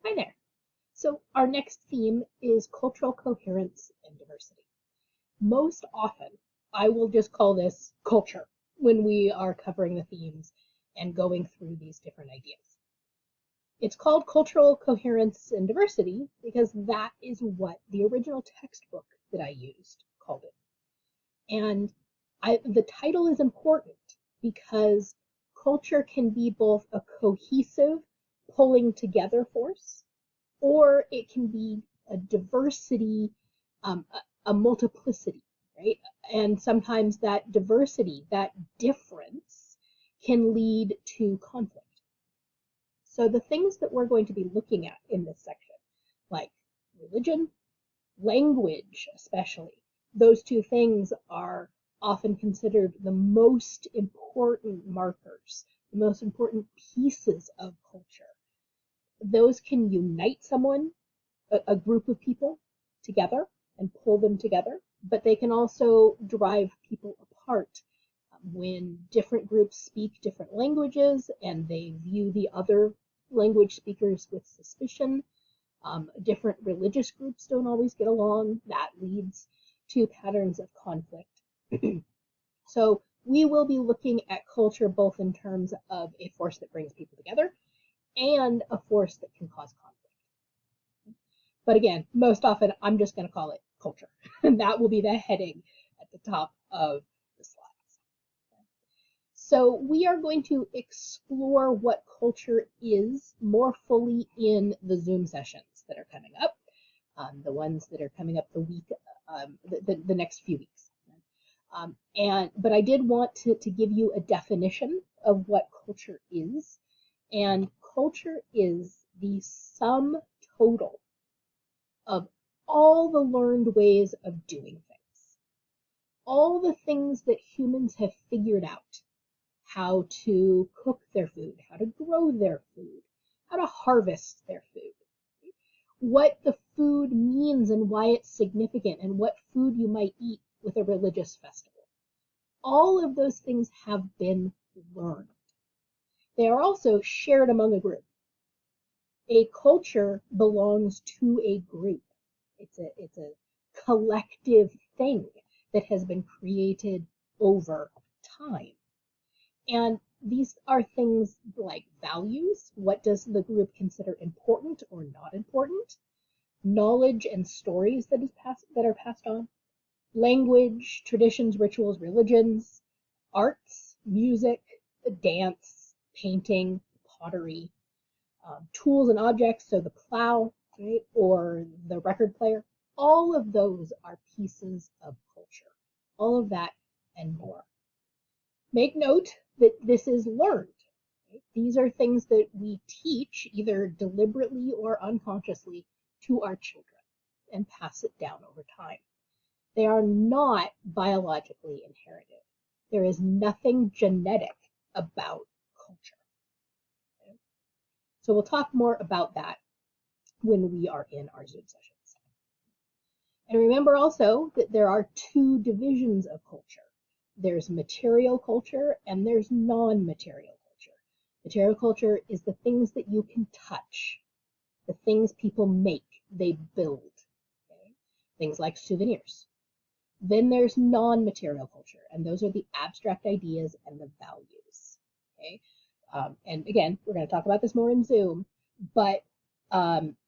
Hi there. So our next theme is cultural coherence and diversity. Most often, I will just call this culture when we are covering the themes and going through these different ideas. It's called cultural coherence and diversity because that is what the original textbook that I used called it. And the title is important because culture can be both a cohesive, pulling together force, or it can be a diversity, a multiplicity, right? And sometimes that diversity, that difference, can lead to conflict. So the things that we're going to be looking at in this section, like religion, language especially, those two things are often considered the most important markers, the most important pieces of culture. Those can unite someone, a group of people together and pull them together, but they can also drive people apart when different groups speak different languages and they view the other language speakers with suspicion. Different religious groups don't always get along. That leads to patterns of conflict. So we will be looking at culture both in terms of a force that brings people together and a force that can cause conflict. But again, most often I'm just going to call it culture. And that will be the heading at the top of the slides. So we are going to explore what culture is more fully in the Zoom sessions that are coming up, the ones that are coming up the week, the next few weeks. But I did want to give you a definition of what culture is. And culture is the sum total of all the learned ways of doing things, all the things that humans have figured out: how to cook their food, how to grow their food, how to harvest their food, what the food means and why it's significant, and what food you might eat with a religious festival. All of those things have been learned. They are also shared among a group. A culture belongs to a group. It's a collective thing that has been created over time. And these are things like values. What does the group consider important or not important? Knowledge and stories that are passed on. Language, traditions, rituals, religions, arts, music, dance, painting, pottery, tools and objects, so the plow, right, or the record player. All of those are pieces of culture. All of that and more. Make note that this is learned. Right? These are things that we teach either deliberately or unconsciously to our children and pass it down over time. They are not biologically inherited. There is nothing genetic about culture. Okay? So we'll talk more about that when we are in our Zoom sessions. And remember also that there are two divisions of culture. There's material culture and there's non-material culture. Material culture is the things that you can touch, the things people make, they build. Okay? Things like souvenirs. Then there's non-material culture, and those are the abstract ideas and the values. Okay? And again, we're going to talk about this more in Zoom, but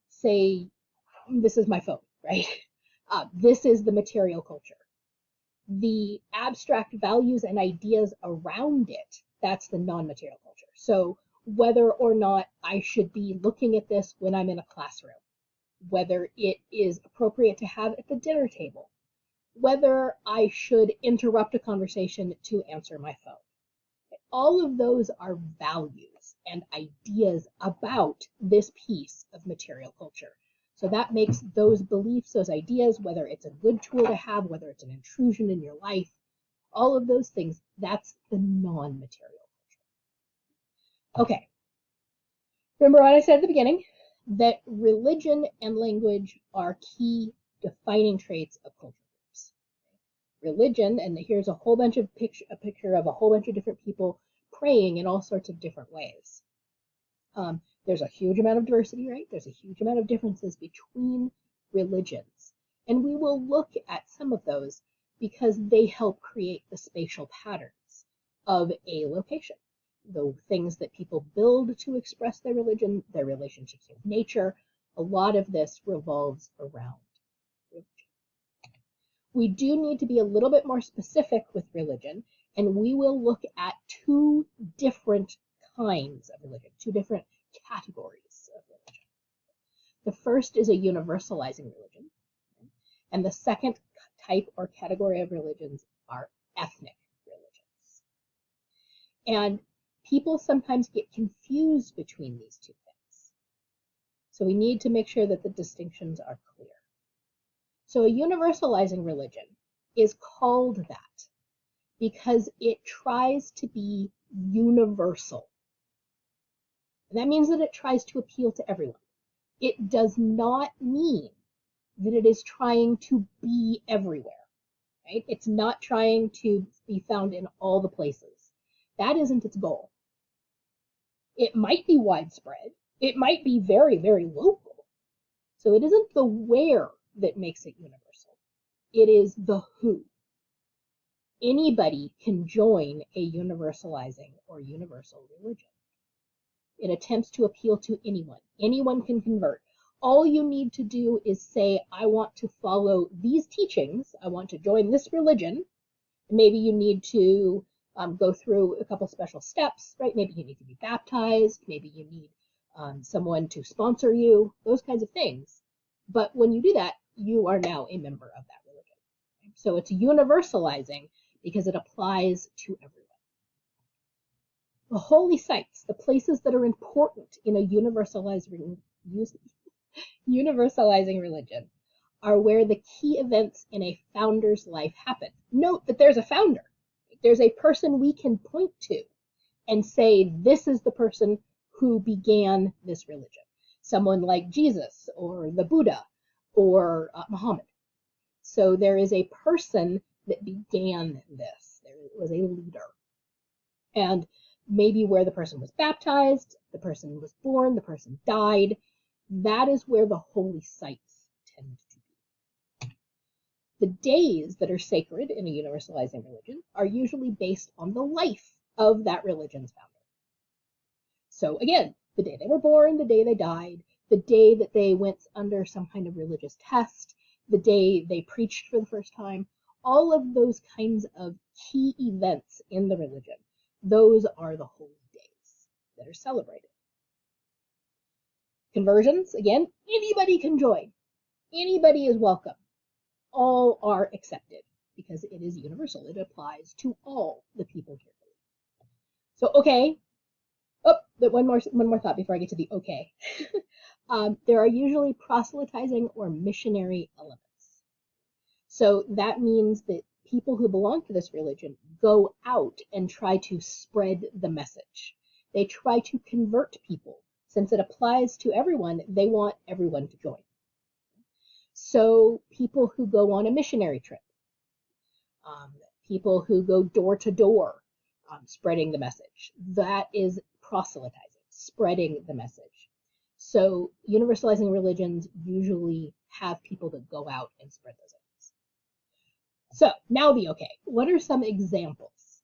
say this is my phone, right? This is the material culture. The abstract values and ideas around it, that's the non-material culture. So whether or not I should be looking at this when I'm in a classroom, whether it is appropriate to have at the dinner table, whether I should interrupt a conversation to answer my phone. All of those are values and ideas about this piece of material culture. So that makes those beliefs, those ideas, whether it's a good tool to have, whether it's an intrusion in your life, all of those things, that's the non-material culture. Okay. Remember what I said at the beginning, that religion and language are key defining traits of culture groups. Religion, and here's a whole bunch of a picture of a whole bunch of different people praying in all sorts of different ways. There's a huge amount of diversity, right? There's a huge amount of differences between religions. And we will look at some of those because they help create the spatial patterns of a location. The things that people build to express their religion, their relationships with nature, a lot of this revolves around religion. We do need to be a little bit more specific with religion, and we will look at two different kinds of religion, two different categories of religion. The first is a universalizing religion, and the second type or category of religions are ethnic religions. And people sometimes get confused between these two things. So we need to make sure that the distinctions are clear. So a universalizing religion is called that because it tries to be universal. And that means that it tries to appeal to everyone. It does not mean that it is trying to be everywhere, right? It's not trying to be found in all the places. That isn't its goal. It might be widespread. It might be very, very local. So it isn't the where that makes it universal. It is the who. Anybody can join a universalizing or universal religion. It attempts to appeal to anyone. Anyone can convert. All you need to do is say, I want to follow these teachings. I want to join this religion. Maybe you need to go through a couple special steps, right? Maybe you need to be baptized. Maybe you need someone to sponsor you, those kinds of things. But when you do that, you are now a member of that religion. So it's universalizing because it applies to everyone. The holy sites, the places that are important in a universalizing religion, are where the key events in a founder's life happen. Note that there's a founder. There's a person we can point to and say, this is the person who began this religion. Someone like Jesus or the Buddha or Muhammad. So there is a person that began this. There was a leader. And maybe where the person was baptized, the person was born, the person died. That is where the holy sites tend to be. The days that are sacred in a universalizing religion are usually based on the life of that religion's founder. So again, the day they were born, the day they died, the day that they went under some kind of religious test, the day they preached for the first time, all of those kinds of key events in the religion, those are the holy days that are celebrated. Conversions, again, anybody can join. Anybody is welcome. All are accepted because it is universal. It applies to all the people here. So, okay. Oh, but one more thought before I get to the okay. There are usually proselytizing or missionary elements. So that means that people who belong to this religion go out and try to spread the message. They try to convert people. Since it applies to everyone, they want everyone to join. So people who go on a missionary trip, people who go door to door, spreading the message, that is proselytizing, spreading the message. So universalizing religions usually have people that go out and spread those ideas. So now the okay. What are some examples?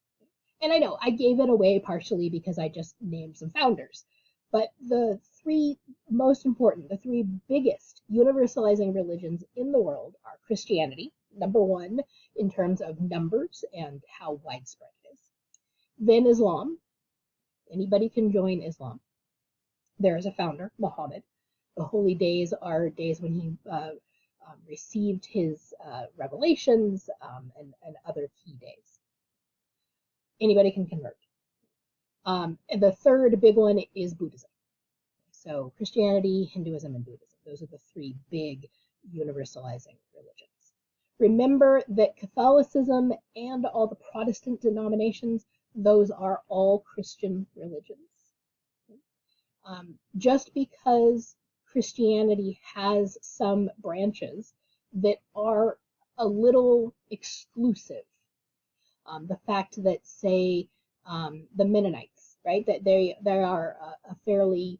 And I know I gave it away partially because I just named some founders, but the three most important, the three biggest universalizing religions in the world are Christianity, number one in terms of numbers and how widespread it is. Then Islam. Anybody can join Islam. There is a founder, Muhammad. The holy days are days when he received his revelations and other key days. Anybody can convert. And the third big one is Buddhism. So Christianity, Hinduism, and Buddhism. Those are the three big universalizing religions. Remember that Catholicism and all the Protestant denominations, those are all Christian religions. Just because Christianity has some branches that are a little exclusive. The fact that, say, the Mennonites, right, that they are a fairly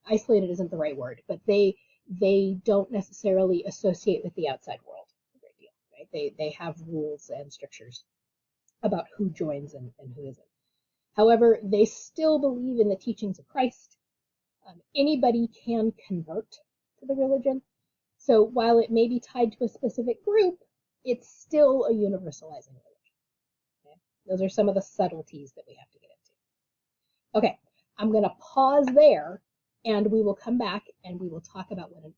Isolated isn't the right word, but they don't necessarily associate with the outside world a great deal, right? They have rules and strictures about who joins and who isn't. However, they still believe in the teachings of Christ. Anybody can convert to the religion. So while it may be tied to a specific group, it's still a universalizing religion. Okay? Those are some of the subtleties that we have to get into. Okay, I'm going to pause there, and we will come back and we will talk about what an